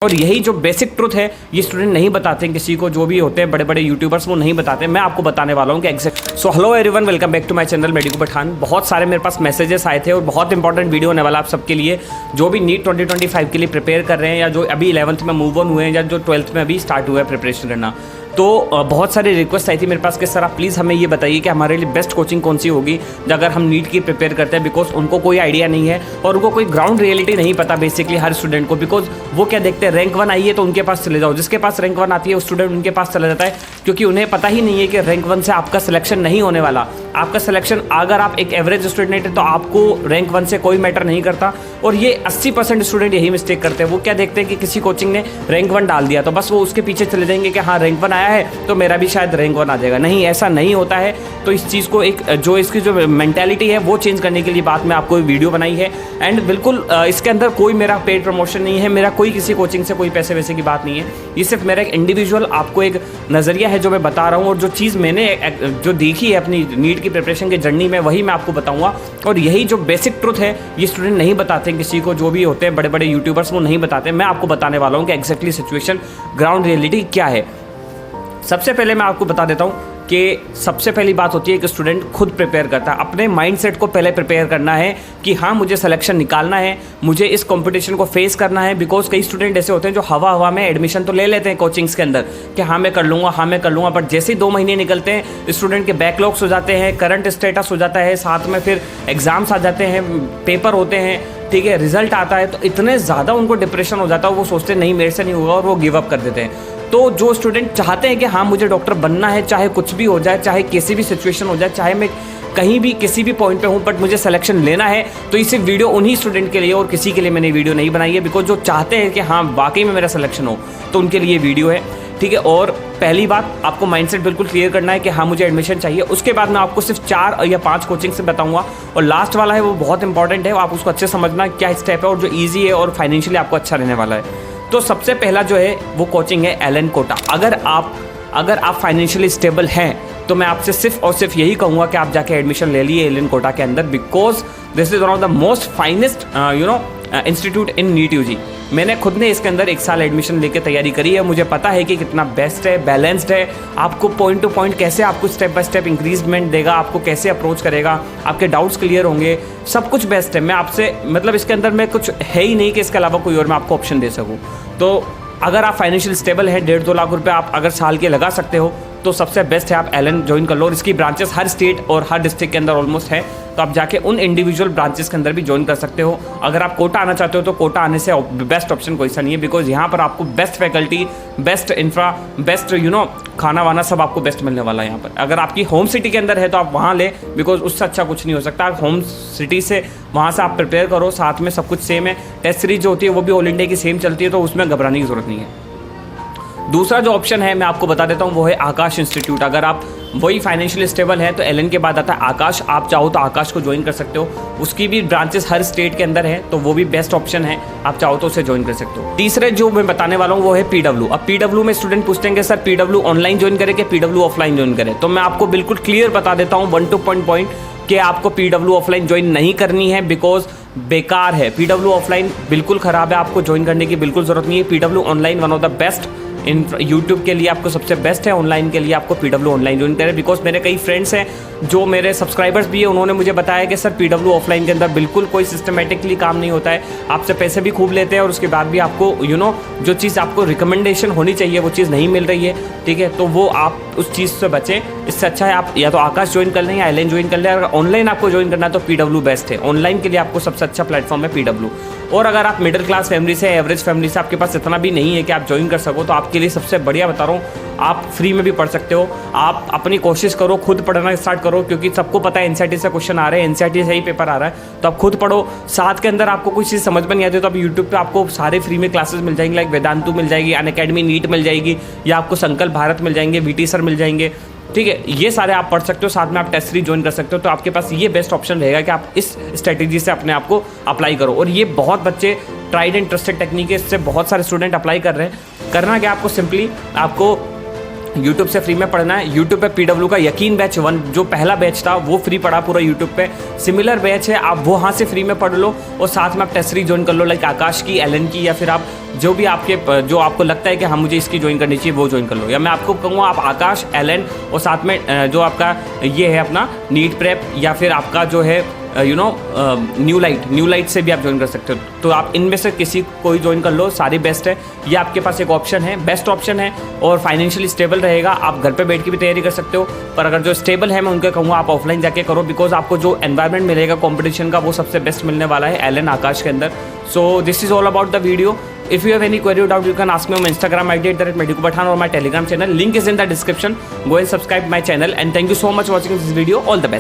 और यही जो बेसिक ट्रुथ है ये स्टूडेंट नहीं बताते हैं किसी को, जो भी होते हैं बड़े बड़े यूट्यूबर्स वो नहीं बताते। मैं आपको बताने वाला हूँ कि exact. So hello everyone, welcome back to my channel Medico Pathan. बहुत सारे मेरे पास मैसेजेस आए थे और बहुत इंपॉर्टेंट वीडियो होने वाला आप सबके लिए, जो भी नीट 2025 के लिए प्रिपेयर कर रहे हैं या जो अभी 11th में मूव ऑन हुए हैं या जो 12th में अभी स्टार्ट हुआ है प्रिपरेशन करना। तो बहुत सारी रिक्वेस्ट आई थी मेरे पास कि सर आप प्लीज़ हमें ये बताइए कि हमारे लिए बेस्ट कोचिंग कौन सी होगी अगर हम नीट की प्रिपेयर करते हैं, बिकॉज उनको कोई आइडिया नहीं है और उनको कोई ग्राउंड रियलिटी नहीं पता बेसिकली हर स्टूडेंट को। बिकॉज वो क्या देखते हैं, रैंक 1 आई है तो उनके पास चले जाओ, जिसके पास रैंक 1 आती है उस स्टूडेंट उनके पास चला जाता है, क्योंकि उन्हें पता ही नहीं है कि रैंक 1 से आपका सिलेक्शन नहीं होने वाला। आपका सिलेक्शन, अगर आप एक एवरेज स्टूडेंट है तो आपको रैंक 1 से कोई मैटर नहीं करता। और ये 80% स्टूडेंट यही मिस्टेक करते हैं। वो क्या देखते हैं कि किसी कोचिंग ने रैंक 1 डाल दिया तो बस वो उसके पीछे चले जाएंगे कि हाँ रैंक 1 आया है तो मेरा भी शायद रैंक 1 आ जाएगा। नहीं, ऐसा नहीं होता है। तो इस चीज़ को एक जो इसकी जो मेंटालिटी है वो चेंज करने के लिए बात मैं आपको वीडियो बनाई है। एंड बिल्कुल इसके अंदर कोई मेरा पेड प्रमोशन नहीं है, मेरा कोई किसी कोचिंग से कोई पैसे वैसे की बात नहीं है। ये सिर्फ मेरा एक इंडिविजुअल आपको एक नज़रिया है जो मैं बता रहा हूँ, और जो चीज़ मैंने जो देखी है अपनी नीट की प्रिपरेशन की जर्नी में वही मैं आपको बताऊँगा। और यही जो बेसिक ट्रुथ है ये स्टूडेंट नहीं बताते किसी को, जो भी होते हैं बड़े बड़े यूट्यूबर्स वो नहीं बताते। मैं आपको बताने वाला हूँ कि एग्जैक्टली सिचुएशन ग्राउंड रियलिटी क्या है। सबसे पहले मैं आपको बता देता हूँ कि सबसे पहली बात होती है कि स्टूडेंट खुद प्रिपेयर करता है। अपने माइंडसेट को पहले प्रिपेयर करना है कि हाँ मुझे सिलेक्शन निकालना है, मुझे इस कंपटीशन को फेस करना है। बिकॉज कई स्टूडेंट ऐसे होते हैं जो हवा में एडमिशन तो ले लेते हैं कोचिंग्स के अंदर कि हाँ मैं कर लूँगा, हाँ मैं कर लूँगा, बट जैसे ही 2 महीने निकलते हैं स्टूडेंट के बैकलॉग्स हो जाते हैं, करंट स्टेटस हो जाता है, साथ में फिर एग्जाम्स आ जाते हैं, पेपर होते हैं, ठीक है, रिजल्ट आता है, तो इतने ज़्यादा उनको डिप्रेशन हो जाता है, वो सोचते नहीं मेरे से नहीं होगा और वो गिव अप कर देते हैं। तो जो स्टूडेंट चाहते हैं कि हाँ मुझे डॉक्टर बनना है, चाहे कुछ भी हो जाए, चाहे कैसी भी सिचुएशन हो जाए, चाहे मैं कहीं भी किसी भी पॉइंट पे हूँ, बट मुझे सिलेक्शन लेना है, तो इसे वीडियो उन्हीं स्टूडेंट के लिए और किसी के लिए मैंने वीडियो नहीं बनाई है। बिकॉज जो चाहते हैं कि हाँ वाकई में मेरा सिलेक्शन हो तो उनके लिए वीडियो है, ठीक है। और पहली बात आपको माइंडसेट बिल्कुल क्लियर करना है कि हाँ मुझे एडमिशन चाहिए। उसके बाद मैं आपको सिर्फ 4 या 5 कोचिंग से बताऊंगा, और लास्ट वाला है वो बहुत इंपॉर्टेंट है, आप उसको अच्छे समझना क्या स्टेप है और जो ईजी है और फाइनेंशियली आपको अच्छा रहने वाला है। तो सबसे पहला जो है वो कोचिंग है एलन कोटा। अगर आप फाइनेंशियली स्टेबल हैं तो मैं आपसे सिर्फ और सिर्फ यही कहूँगा कि आप जाके एडमिशन ले लिए एलन कोटा के अंदर, because this is one of the most finest institute in NEET UG. मैंने खुद ने इसके अंदर 1 साल एडमिशन लेके तैयारी करी है, मुझे पता है कि कितना बेस्ट है, बैलेंस्ड है, आपको पॉइंट टू पॉइंट कैसे आपको स्टेप बाय स्टेप इंक्रीजमेंट देगा, आपको कैसे अप्रोच करेगा, आपके डाउट्स क्लियर होंगे, सब कुछ बेस्ट है। मैं आपसे मतलब इसके अंदर मैं कुछ है ही नहीं कि इसके अलावा कोई और मैं आपको ऑप्शन दे सकूँ। तो अगर आप फाइनेंशियल स्टेबल हैं, 1.5-2 लाख रुपये आप अगर साल के लगा सकते हो तो सबसे बेस्ट है आप एलन ज्वाइन कर लो। और इसकी ब्रांचेस हर स्टेट और हर डिस्ट्रिक्ट के अंदर ऑलमोस्ट है, तो आप जाके उन इंडिविजुअल ब्रांचेस के अंदर भी ज्वाइन कर सकते हो। अगर आप कोटा आना चाहते हो तो कोटा आने से बेस्ट ऑप्शन कोई सा नहीं है, बिकॉज यहाँ पर आपको best faculty, best infra, best खाना वाना सब आपको बेस्ट मिलने वाला है यहाँ पर। अगर आपकी होम सिटी के अंदर है तो आप वहाँ ले, बिकॉज उससे अच्छा कुछ नहीं हो सकता। होम सिटी से वहाँ से आप प्रिपेयर करो, साथ में सब कुछ सेम है। टेस्ट सीरीज जो होती है वो भी ऑल इंडिया की सेम चलती है, तो उसमें घबराने की जरूरत नहीं है। दूसरा जो ऑप्शन है मैं आपको बता देता हूँ वो है आकाश इंस्टीट्यूट। अगर आप वही फाइनेंशियली स्टेबल है तो एलन के बाद आता है आकाश। आप चाहो तो आकाश को ज्वाइन कर सकते हो, उसकी भी ब्रांचेस हर स्टेट के अंदर है, तो वो भी बेस्ट ऑप्शन है, आप चाहो तो उसे ज्वाइन कर सकते हो। तीसरे जो मैं बताने वाला हूँ वो है पीडब्ल्यू। अब पीडब्ल्यू में स्टूडेंट पूछते हैं सर पीडब्ल्यू ऑनलाइन ज्वाइन करें कि पीडब्ल्यू ऑफलाइन ज्वाइन करें, तो मैं आपको बिल्कुल क्लियर बता देता हूँ 1-2 पॉइंट कि आपको पीडब्ल्यू ऑफलाइन ज्वाइन नहीं करनी है, बिकॉज बेकार है। पीडब्ल्यू ऑफलाइन बिल्कुल खराब है, आपको ज्वाइन करने की बिल्कुल जरूरत नहीं है। PW online one of the best in YouTube के लिए आपको सबसे बेस्ट है, ऑनलाइन के लिए आपको पीडब्ल्यू ऑनलाइन ज्वाइन करें। बिकॉज मेरे कई फ्रेंड्स हैं जो मेरे सब्सक्राइबर्स भी है, उन्होंने मुझे बताया कि सर पीडब्ल्यू ऑफलाइन के अंदर बिल्कुल कोई सिस्टमेटिकली काम नहीं होता है, आपसे पैसे भी खूब लेते हैं और उसके बाद भी आपको जो चीज़ आपको रिकमेंडेशन होनी चाहिए वो चीज़ नहीं मिल रही है, ठीक है। तो वो आप उस चीज़ से बचें। इससे अच्छा है आप या तो आकाश ज्वाइन कर लें या एलन ज्वाइन कर लें। अगर ऑनलाइन आपको ज्वाइन करना है तो पीडब्ल्यू बेस्ट है, ऑनलाइन के लिए आपको सबसे अच्छा प्लेटफॉर्म है पीडब्ल्यू। और अगर आप मिडिल क्लास फैमिली से, एवरेज फैमिली से, आपके पास इतना भी नहीं है कि आप ज्वाइन कर सको, तो आपके लिए सबसे बढ़िया बता रहा हूँ, आप फ्री में भी पढ़ सकते हो। आप अपनी कोशिश करो, खुद पढ़ना स्टार्ट करो, क्योंकि सबको पता है एनसीईआरटी से क्वेश्चन आ रहे हैं, एनसीईआरटी से ही पेपर आ रहा है, तो आप खुद पढ़ो। साथ के अंदर आपको कोई चीज़ समझ में नहीं आती तो आप यूट्यूब पे आपको सारे फ्री में क्लासेस मिल जाएंगे, लाइक वेदांतु मिल जाएगी, अनअकैडमी नीट मिल जाएगी, या आपको संकल्प भारत मिल जाएंगे, वीटी सर मिल जाएंगे, ठीक है। ये सारे आप पढ़ सकते हो, साथ में आप टेस्ट सीरीज ज्वाइन कर सकते हो। तो आपके पास ये बेस्ट ऑप्शन रहेगा कि आप इस स्ट्रेटेजी से अपने आप को अप्लाई करो। और ये बहुत बच्चे ट्राइड एंड ट्रस्टेड टेक्निक है, इससे बहुत सारे स्टूडेंट अप्लाई कर रहे हैं। करना क्या आपको, सिंपली आपको यूट्यूब से फ्री में पढ़ना है, यूट्यूब पे PW का यकीन बैच 1 जो पहला बैच था वो फ्री पढ़ा पूरा यूट्यूब पे। सिमिलर बैच है, आप वो वहाँ से फ्री में पढ़ लो और साथ में आप टेस्ट सीरीज ज्वाइन कर लो, लाइक आकाश की, एलन की, या फिर आप जो भी आपके जो आपको लगता है कि हाँ मुझे इसकी ज्वाइन करनी चाहिए वो ज्वाइन कर लो। या मैं आपको कहूँगा आप आकाश, एलन और साथ में जो आपका ये है अपना नीट प्रेप, या फिर आपका जो है न्यू लाइट से भी आप ज्वाइन कर सकते हो। तो आप इनमें से किसी कोई ज्वाइन कर लो, सारी बेस्ट है। ये आपके पास एक ऑप्शन है, बेस्ट ऑप्शन है और फाइनेंशियली स्टेबल रहेगा। आप घर पे बैठ के भी तैयारी कर सकते हो, पर अगर जो स्टेबल है मैं उनके कहूँगा आप ऑफलाइन जाके करो, बिकॉज आपको जो एनवायरनमेंट मिलेगा कॉम्पिटिशन का वो सबसे बेस्ट मिलने वाला है एलन आकाश के अंदर। So this is all about the video. If you have any query or doubt, you can ask me on my Instagram ID @medicupathan or my Telegram channel. Link is in the description. Go and subscribe my channel and thank you so much for watching this video. All the best.